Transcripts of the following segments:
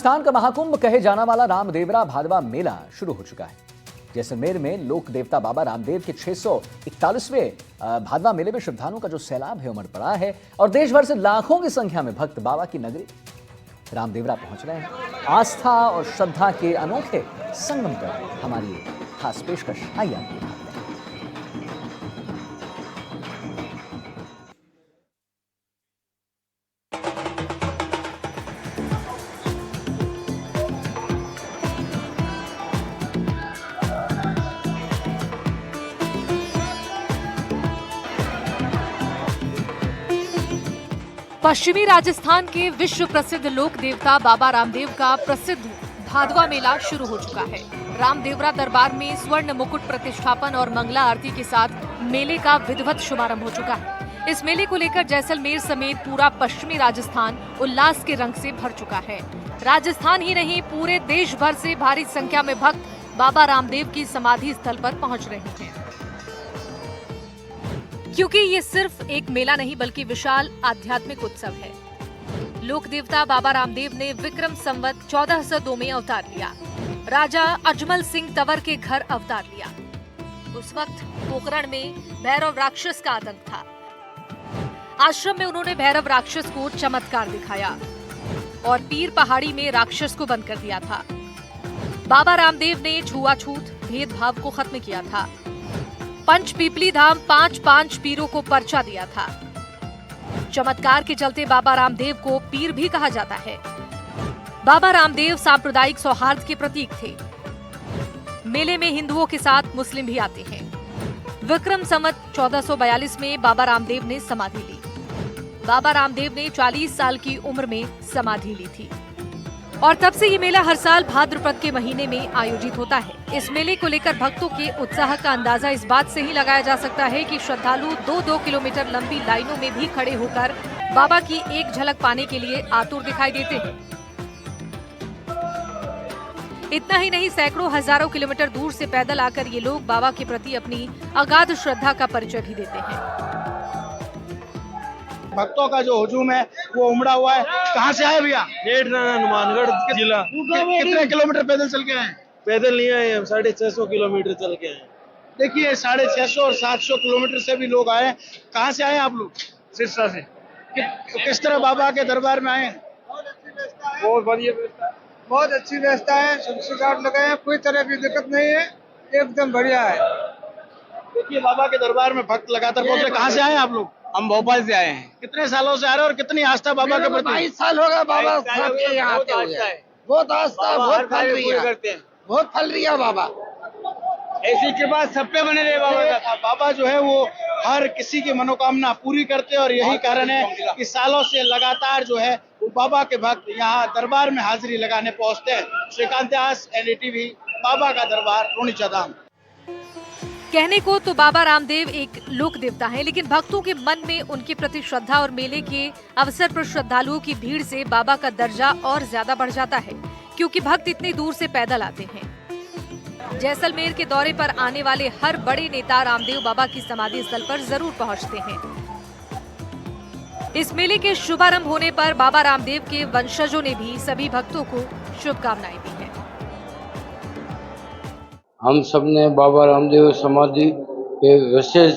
राजस्थान का महाकुंभ कहे जाना वाला रामदेवरा भादवा मेला शुरू हो चुका है। जैसलमेर में लोक देवता बाबा रामदेव के 641वें भादवा मेले में श्रद्धालुओं का जो सैलाब है उमड़ पड़ा है और देश भर से लाखों की संख्या में भक्त बाबा की नगरी रामदेवरा पहुंच रहे हैं। आस्था और श्रद्धा के अनोखे संगम पर हमारी खास पेशकश आइए आपको दिखाते हैं। पश्चिमी राजस्थान के विश्व प्रसिद्ध लोक देवता बाबा रामदेव का प्रसिद्ध भादवा मेला शुरू हो चुका है। रामदेवरा दरबार में स्वर्ण मुकुट प्रतिष्ठापन और मंगला आरती के साथ मेले का विधिवत शुभारंभ हो चुका है। इस मेले को लेकर जैसलमेर समेत पूरा पश्चिमी राजस्थान उल्लास के रंग से भर चुका है। राजस्थान ही नहीं, पूरे देश भर से भारी संख्या में भक्त बाबा रामदेव की समाधि स्थल पर पहुंच रहे हैं, क्योंकि ये सिर्फ एक मेला नहीं बल्कि विशाल आध्यात्मिक उत्सव है। लोक देवता बाबा रामदेव ने विक्रम संवत 1402 में अवतार लिया। राजा अजमल सिंह तंवर के घर अवतार लिया। उस वक्त पोखरण में भैरव राक्षस का आतंक था। आश्रम में उन्होंने भैरव राक्षस को चमत्कार दिखाया और पीर पहाड़ी में राक्षस को बंद कर दिया था। बाबा रामदेव ने छुआछूत भेदभाव को खत्म किया था। पंच पीपली धाम 5 पीरों को पर्चा दिया था। चमत्कार के चलते बाबा रामदेव को पीर भी कहा जाता है। बाबा रामदेव सांप्रदायिक सौहार्द के प्रतीक थे। मेले में हिंदुओं के साथ मुस्लिम भी आते हैं। विक्रम संवत 1442 में बाबा रामदेव ने समाधि ली। बाबा रामदेव ने 40 साल की उम्र में समाधि ली थी और तब से ये मेला हर साल भाद्रपद के महीने में आयोजित होता है। इस मेले को लेकर भक्तों के उत्साह का अंदाजा इस बात से ही लगाया जा सकता है कि श्रद्धालु 2-2 किलोमीटर लंबी लाइनों में भी खड़े होकर बाबा की एक झलक पाने के लिए आतुर दिखाई देते हैं। इतना ही नहीं, सैकड़ों हजारों किलोमीटर दूर से पैदल आकर ये लोग बाबा के प्रति अपनी अगाध श्रद्धा का परिचय भी देते हैं। भक्तों का जो हुजूम है वो उमड़ा हुआ है। कहाँ से आए भैया? हनुमानगढ़ जिला। कितने किलोमीटर पैदल चल के आए? पैदल नहीं आए, 650 किलोमीटर चल के आए। देखिए 650 और 700 किलोमीटर से भी लोग आए। कहाँ से आए आप लोग? सिरसा से। किस तरह बाबा के दरबार में आए? बहुत बढ़िया व्यवस्था है। बहुत अच्छी व्यवस्था है। शमशी गार्ड लगे हैं, कोई तरह की दिक्कत नहीं है, एकदम बढ़िया है। देखिए बाबा के दरबार में भक्त लगातार पहुंच रहे। कहाँ से आए आप लोग? हम भोपाल से आए हैं। कितने सालों से आ रहे हैं और कितनी आस्था बाबा के प्रति? 22 साल हो गया बाबा साहब के यहाँ आते हुए। बहुत आस्था, बहुत फल रही है, बहुत फल रही है बाबा। ऐसी कृपा सब पे बने रहे बाबा का। बाबा जो है वो हर किसी की मनोकामना पूरी करते हैं और यही कारण है कि सालों से लगातार जो है वो बाबा के भक्त यहाँ दरबार में हाजिरी लगाने पहुँचते हैं। श्रीकांत दास, NDTV, बाबा का दरबार, रूनीचा धाम। कहने को तो बाबा रामदेव एक लोक देवता हैं, लेकिन भक्तों के मन में उनके प्रति श्रद्धा और मेले के अवसर पर श्रद्धालुओं की भीड़ से बाबा का दर्जा और ज्यादा बढ़ जाता है, क्योंकि भक्त इतनी दूर से पैदल आते हैं। जैसलमेर के दौरे पर आने वाले हर बड़े नेता रामदेव बाबा की समाधि स्थल पर जरूर पहुंचते हैं। इस मेले के शुभारंभ होने पर बाबा रामदेव के वंशजों ने भी सभी भक्तों को शुभकामनाएं दी हैं। हम सब ने बाबा रामदेव समाधि पे विशेष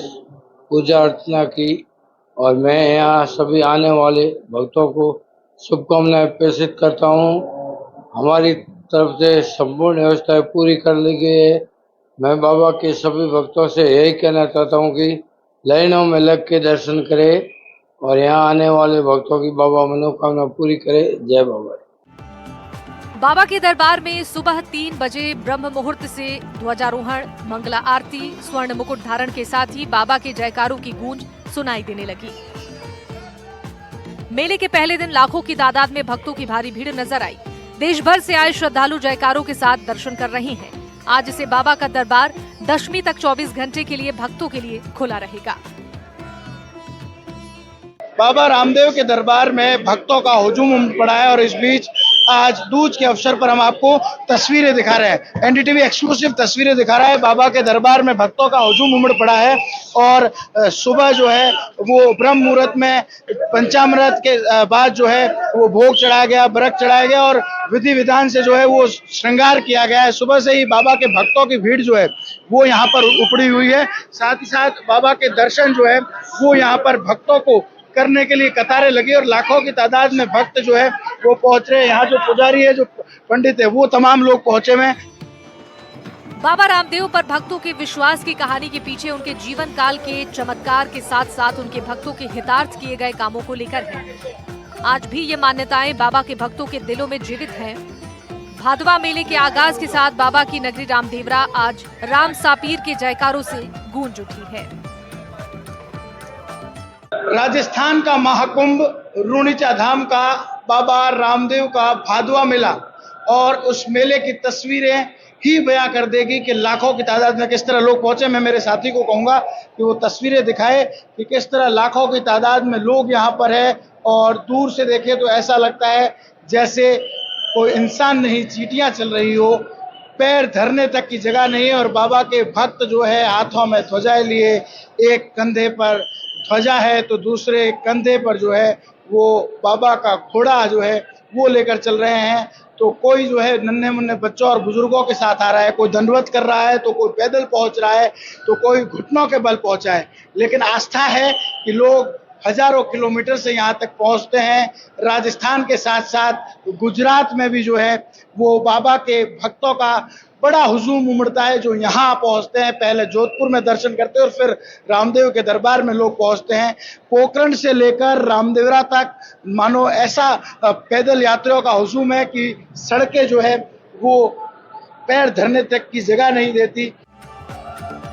पूजा अर्चना की और मैं यहाँ सभी आने वाले भक्तों को शुभकामनाएं प्रेषित करता हूँ। हमारी तरफ से संपूर्ण व्यवस्थाएं पूरी कर ली गई है। मैं बाबा के सभी भक्तों से यही कहना चाहता हूँ कि लाइनों में लग के दर्शन करें और यहाँ आने वाले भक्तों की बाबा मनोकामना पूरी करे। जय बाबा। बाबा के दरबार में सुबह 3 बजे ब्रह्म मुहूर्त से ध्वजारोहण, मंगला आरती, स्वर्ण मुकुट धारण के साथ ही बाबा के जयकारों की गूंज सुनाई देने लगी। मेले के पहले दिन लाखों की तादाद में भक्तों की भारी भीड़ नजर आई। देश भर से आए श्रद्धालु जयकारों के साथ दर्शन कर रहे हैं। आज से बाबा का दरबार दशमी तक 24 घंटे के लिए भक्तों के लिए खुला रहेगा। बाबा रामदेव के दरबार में भक्तों का हुजूम उमड़ पड़ा है और इस बीच आज दूज के अवसर पर हम आपको तस्वीरें दिखा रहे हैं। एनडीटीवी एक्सक्लूसिव तस्वीरें दिखा रहा है। बाबा के दरबार में भक्तों का हुजूम उमड़ पड़ा है और सुबह जो है वो ब्रह्म मुहूर्त में पंचामृत के बाद जो है वो भोग चढ़ाया गया, बरक चढ़ाया गया और विधि विधान से जो है वो श्रृंगार किया गया है। सुबह से ही बाबा के भक्तों की भीड़ जो है वो यहाँ पर उपड़ी हुई है। साथ ही साथ बाबा के दर्शन जो है वो यहाँ पर भक्तों को करने के लिए कतारें लगी और लाखों की तादाद में भक्त जो है वो पहुंच रहे हैं। यहाँ जो पुजारी है, जो पंडित है, वो तमाम लोग पहुंचे हुए हैं। बाबा रामदेव पर भक्तों के विश्वास की कहानी के पीछे उनके जीवन काल के चमत्कार के साथ साथ उनके भक्तों के हितार्थ किए गए कामों को लेकर है। आज भी ये मान्यताएं बाबा के भक्तों के दिलों में जीवित हैं। भादवा मेले के आगाज के साथ बाबा की नगरी रामदेवरा आज राम सापीर के जयकारों से गूंज उठी है। राजस्थान का महाकुंभ, रूणीचा धाम का बाबा रामदेव का भादवा मेला और उस मेले की तस्वीरें ही बयां कर देगी कि लाखों की तादाद में किस तरह लोग पहुंचे। मैं मेरे साथी को कहूंगा कि वो तस्वीरें दिखाए कि किस तरह लाखों की तादाद में लोग यहाँ पर है और दूर से देखे तो ऐसा लगता है जैसे कोई इंसान नहीं, चींटियां चल रही हो, पैर धरने तक की जगह नहीं है। और बाबा के भक्त जो है हाथों में ध्वजाएं लिए, एक कंधे पर ध्वजा है तो दूसरे कंधे पर जो है वो बाबा का घोड़ा जो है वो लेकर चल रहे हैं। तो कोई जो है नन्हे मुन्ने बच्चों और बुजुर्गों के साथ आ रहा है, कोई दंडवत कर रहा है तो कोई पैदल पहुंच रहा है तो कोई घुटनों के बल पहुंचा है। लेकिन आस्था है कि लोग हजारों किलोमीटर से यहाँ तक पहुंचते हैं। राजस्थान के साथ साथ गुजरात में भी जो है वो बाबा के भक्तों का बड़ा हुजूम उमड़ता है जो यहाँ पहुंचते हैं। पहले जोधपुर में दर्शन करते हैं और फिर रामदेव के दरबार में लोग पहुंचते हैं। पोखरण से लेकर रामदेवरा तक मानो ऐसा पैदल यात्रियों का हुजूम है कि सड़कें जो है वो पैर धरने तक की जगह नहीं देती।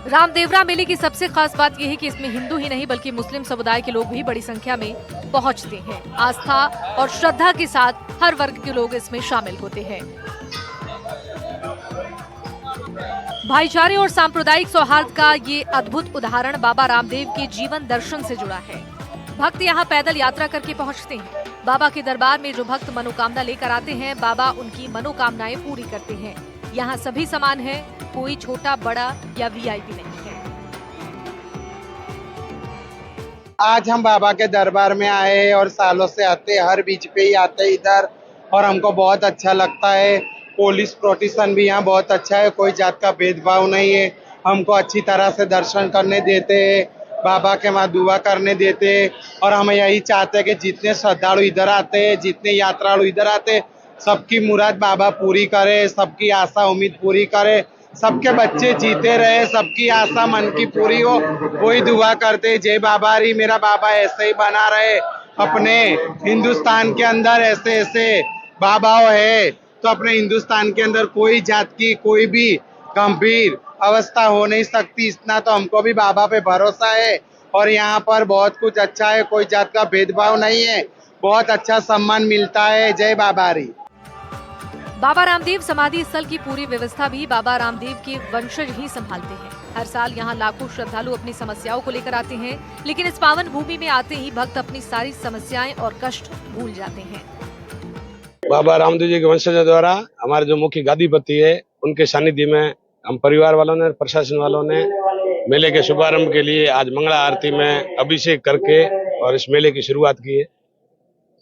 रामदेवरा मेले की सबसे खास बात यह है कि इसमें हिंदू ही नहीं बल्कि मुस्लिम समुदाय के लोग भी बड़ी संख्या में पहुंचते हैं। आस्था और श्रद्धा के साथ हर वर्ग के लोग इसमें शामिल होते हैं। भाईचारे और सांप्रदायिक सौहार्द का ये अद्भुत उदाहरण बाबा रामदेव के जीवन दर्शन से जुड़ा है। भक्त यहाँ पैदल यात्रा करके पहुँचते हैं। बाबा के दरबार में जो भक्त मनोकामना लेकर आते हैं, बाबा उनकी मनोकामनाएं पूरी करते हैं। यहाँ सभी समान है, कोई छोटा बड़ा या वीआईपी नहीं है। आज हम बाबा के दरबार में आए और सालों से आते, हर बीच पे ही आते इधर और हमको बहुत अच्छा लगता है। पुलिस प्रोटेक्शन भी यहाँ बहुत अच्छा है, कोई जात का भेदभाव नहीं है। हमको अच्छी तरह से दर्शन करने देते हैं, बाबा के वहाँ दुआ करने देते हैं और हम यही चाहते हैं कि जितने श्रद्धालु इधर आते हैं, जितने यात्रालु इधर आते हैं, सबकी मुराद बाबा पूरी करे, सबकी आशा उम्मीद पूरी करे, सबके बच्चे जीते रहे, सबकी आशा मन की पूरी हो, वही दुआ करते। जय बाबा री, मेरा बाबा ऐसे ही बना रहे अपने हिंदुस्तान के अंदर। ऐसे ऐसे बाबा है तो अपने हिंदुस्तान के अंदर कोई जात की कोई भी गंभीर अवस्था हो नहीं सकती। इतना तो हमको भी बाबा पे भरोसा है और यहाँ पर बहुत कुछ अच्छा है, कोई जात का भेदभाव नहीं है, बहुत अच्छा सम्मान मिलता है। जय बाबा री। बाबा रामदेव समाधि स्थल की पूरी व्यवस्था भी बाबा रामदेव के वंशज ही संभालते हैं। हर साल यहाँ लाखों श्रद्धालु अपनी समस्याओं को लेकर आते हैं, लेकिन इस पावन भूमि में आते ही भक्त अपनी सारी समस्याएं और कष्ट भूल जाते हैं। बाबा रामदेव जी के वंशजों द्वारा हमारे जो मुख्य गादीपति है, उनके सानिध्य में हम परिवार वालों ने, प्रशासन वालों ने मेले के शुभारंभ के लिए आज मंगला आरती में अभिषेक करके और इस मेले की शुरुआत की है,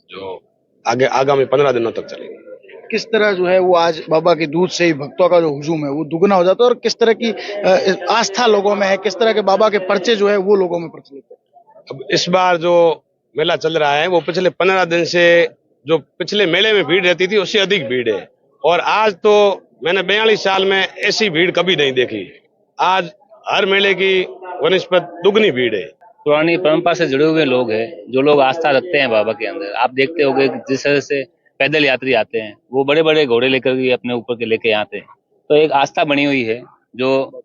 जो आगे आगामी 15 दिनों तक चलेगी। किस तरह जो है वो आज बाबा के दूध से ही भक्तों का जो हुजूम है वो दुगना हो जाता है और किस तरह की आस्था लोगों में है, किस तरह के बाबा के पर्चे जो है वो लोगों में प्रचलित है। अब इस बार जो मेला चल रहा है वो पिछले 15 दिन से जो पिछले मेले में भीड़ रहती थी उससे अधिक भीड़ है और आज तो मैंने 42 साल में ऐसी भीड़ कभी नहीं देखी। आज हर मेले की वनिस्पत दुगनी भीड़ है। पुरानी परंपरा से जुड़े हुए लोग हैं, जो लोग आस्था रखते हैं बाबा के अंदर। आप देखते होंगे जिस तरह से पैदल यात्री आते हैं, वो बड़े बड़े घोड़े लेकर भी अपने ऊपर के लेके आते हैं, तो एक आस्था बनी हुई है जो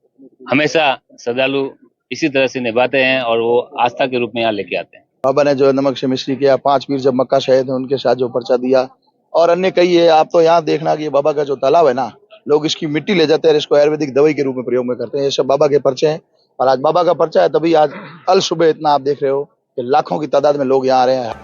हमेशा श्रद्धालु इसी तरह से निभाते हैं और वो आस्था के रूप में यहाँ लेके आते हैं। बाबा ने जो नमक से मिश्री किया, 5 पीर जब मक्का शहीद है उनके साथ जो पर्चा दिया और अन्य कई है। आप तो यहाँ देखना कि बाबा का जो तालाब है ना, लोग इसकी मिट्टी ले जाते हैं, इसको आयुर्वेदिक दवाई के रूप में प्रयोग में करते हैं। ये सब बाबा के पर्चे हैं और आज बाबा का पर्चा है, तभी आज अल सुबह इतना आप देख रहे हो कि लाखों की तादाद में लोग यहाँ आ रहे हैं।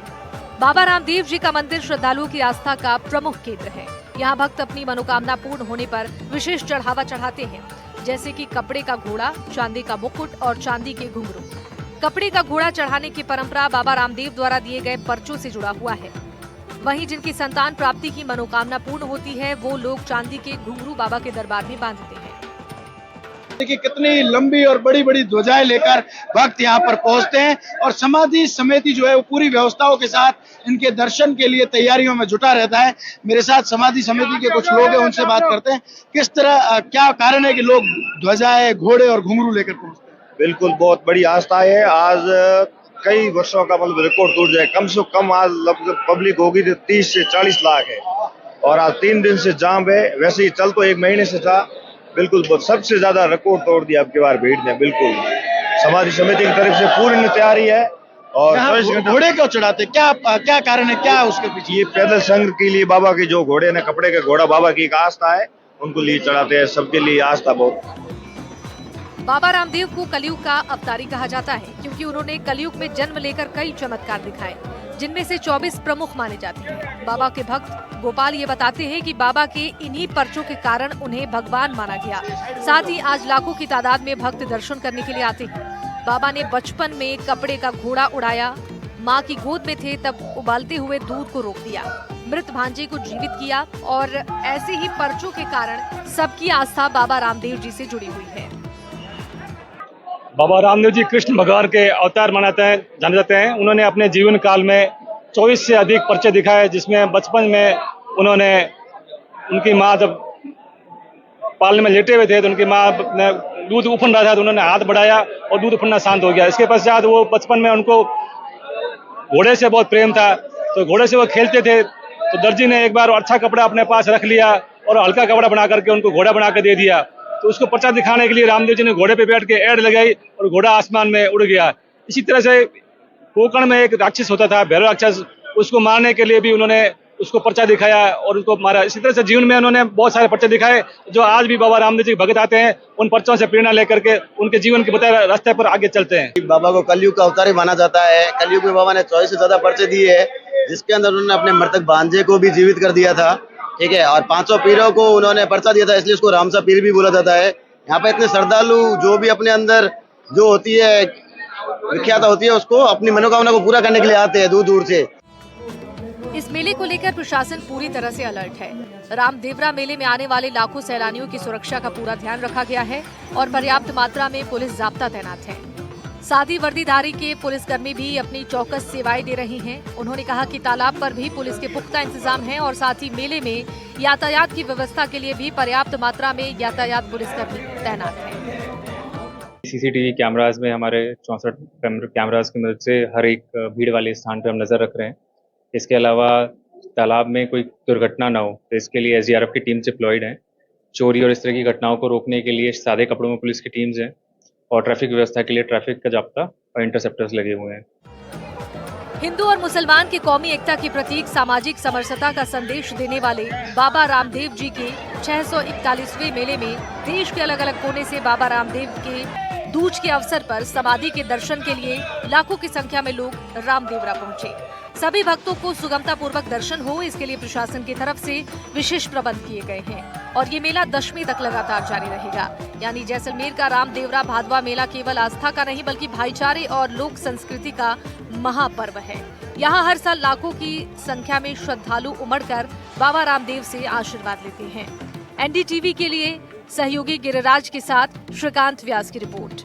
बाबा रामदेव जी का मंदिर श्रद्धालुओं की आस्था का प्रमुख केंद्र है। यहाँ भक्त अपनी मनोकामना पूर्ण होने पर विशेष चढ़ावा चढ़ाते हैं, जैसे कि कपड़े का घोड़ा, चांदी का मुकुट और चांदी के घुंघरू। कपड़े का घोड़ा चढ़ाने की परंपरा बाबा रामदेव द्वारा दिए गए पर्चों से जुड़ा हुआ है। वहीं जिनकी संतान प्राप्ति की मनोकामना पूर्ण होती है, वो लोग चांदी के घुंघरू बाबा के दरबार में बांधते हैं। देखिए कितनी लंबी और बड़ी बड़ी ध्वजाएं लेकर भक्त यहाँ पर पहुंचते हैं और समाधि समिति जो है वो पूरी व्यवस्थाओं के साथ इनके दर्शन के लिए तैयारियों में जुटा रहता है। मेरे साथ समाधि समिति के कुछ लोग हैं, उनसे बात करते हैं। किस तरह क्या कारण है कि लोग ध्वजाएं, घोड़े और घुंघरू लेकर पहुंचते हैं? बिल्कुल बहुत बड़ी आस्था है। आज कई वर्षों का मतलब रिकॉर्ड टूट जाए, कम से कम आज पब्लिक होगी तो 30 से 40 लाख है और आज 3 दिन से जाम है। वैसे ही चल तो 1 महीने से था। बिल्कुल सबसे ज्यादा रिकॉर्ड तोड़ दिया अब की बार भीड़ ने। बिल्कुल समाधि समिति की तरफ से पूरी तैयारी है। और घोड़े क्यों चढ़ाते, क्या कारण है, क्या उसके पीछे? ये पैदल संघ के लिए बाबा की जो घोड़े ने कपड़े का घोड़ा बाबा की एक आस्था है, उनको लिए चढ़ाते हैं। सबके लिए आस्था बहुत। बाबा रामदेव को कलयुग का अवतारी कहा जाता है, क्योंकि उन्होंने कलयुग में जन्म लेकर कई चमत्कार दिखाए, जिनमें से 24 प्रमुख माने जाते हैं। बाबा के भक्त गोपाल ये बताते हैं कि बाबा के इन्हीं पर्चों के कारण उन्हें भगवान माना गया। साथ ही आज लाखों की तादाद में भक्त दर्शन करने के लिए आते हैं। बाबा ने बचपन में कपड़े का घोड़ा उड़ाया, माँ की गोद में थे तब उबालते हुए दूध को रोक दिया, मृत भांजे को जीवित किया और ऐसे ही पर्चों के कारण सबकी आस्था बाबा रामदेव जी से जुड़ी हुई है। बाबा रामदेव जी कृष्ण भगवान के अवतार जाने जाते हैं। उन्होंने अपने जीवन काल में 24 से अधिक पर्चे दिखाए, जिसमें बचपन में उन्होंने उनकी माँ जब पालने में लेटे हुए थे तो उनकी माँ ने दूध उफन रहा था तो उन्होंने हाथ बढ़ाया और दूध उफनना शांत हो गया। इसके पश्चात वो बचपन में उनको घोड़े से बहुत प्रेम था, तो घोड़े से वो खेलते थे। तो दर्जी ने एक बार अच्छा कपड़ा अपने पास रख लिया और हल्का कपड़ा बना करके उनको घोड़ा बना कर दे दिया। तो उसको पर्चा दिखाने के लिए रामदेव जी ने घोड़े पे बैठ के एड़ लगाई और घोड़ा आसमान में उड़ गया। इसी तरह से कोकण में एक राक्षस होता था, भैरव राक्षस, उसको मारने के लिए भी उन्होंने उसको पर्चा दिखाया और उसको मारा। इसी तरह से जीवन में उन्होंने बहुत सारे पर्चे दिखाए, जो आज भी बाबा रामदेव जी भगत आते हैं, उन पर्चों से प्रेरणा लेकर के उनके जीवन के बताए रास्ते पर आगे चलते हैं। बाबा को कलयुग का अवतार माना जाता है। कलयुग में बाबा ने 24 से ज्यादा पर्चे दिए है, जिसके अंदर उन्होंने अपने मृतक भांजे को भी जीवित कर दिया था, ठीक है, और 500 पीरों को उन्होंने पर्चा दिया था, इसलिए उसको रामसा पीर भी बोला जाता है। यहाँ पे इतने श्रद्धालु जो भी अपने अंदर जो होती है विख्यात होती है, उसको अपनी मनोकामना को पूरा करने के लिए आते हैं दूर दूर से। इस मेले को लेकर प्रशासन पूरी तरह से अलर्ट है। रामदेवरा मेले में आने वाले लाखों सैलानियों की सुरक्षा का पूरा ध्यान रखा गया है और पर्याप्त मात्रा में पुलिस जाब्ता तैनात है। साथ ही वर्दीधारी के पुलिसकर्मी भी अपनी चौकस सेवाएं दे रही हैं। उन्होंने कहा कि तालाब पर भी पुलिस के पुख्ता इंतजाम हैं और साथ ही मेले में यातायात की व्यवस्था के लिए भी पर्याप्त मात्रा में यातायात पुलिसकर्मी तैनात हैं। सीसीटीवी कैमराज में हमारे 64 कैमराज की मदद से हर एक भीड़ वाले स्थान पर हम नजर रख रहे हैं। इसके अलावा तालाब में कोई दुर्घटना ना हो, तो इसके लिए SDRF की टीम डिप्लॉयड है। चोरी और इस तरह की घटनाओं को रोकने के लिए सादे कपड़ों में पुलिस की टीम्स हैं और ट्रैफिक व्यवस्था के लिए ट्रैफिक का जाब्ता और इंटरसेप्टर्स लगे हुए हैं। हिंदू और मुसलमान की कौमी एकता के प्रतीक सामाजिक समरसता का संदेश देने वाले बाबा रामदेव जी के 641वें मेले में देश के अलग अलग कोने से बाबा रामदेव के दूज के अवसर पर समाधि के दर्शन के लिए लाखों की संख्या में लोग रामदेवरा पहुंचे। सभी भक्तों को सुगमता पूर्वक दर्शन हो, इसके लिए प्रशासन की तरफ से विशेष प्रबंध किए गए हैं और ये मेला 10वीं तक लगातार जारी रहेगा। यानी जैसलमेर का रामदेवरा भादवा मेला केवल आस्था का नहीं बल्कि भाईचारे और लोक संस्कृति का महापर्व है। यहाँ हर साल लाखों की संख्या में श्रद्धालु उमड़कर बाबा रामदेव से आशीर्वाद लेते हैं। NDTV के लिए सहयोगी गिरिराज के साथ श्रीकांत व्यास की रिपोर्ट।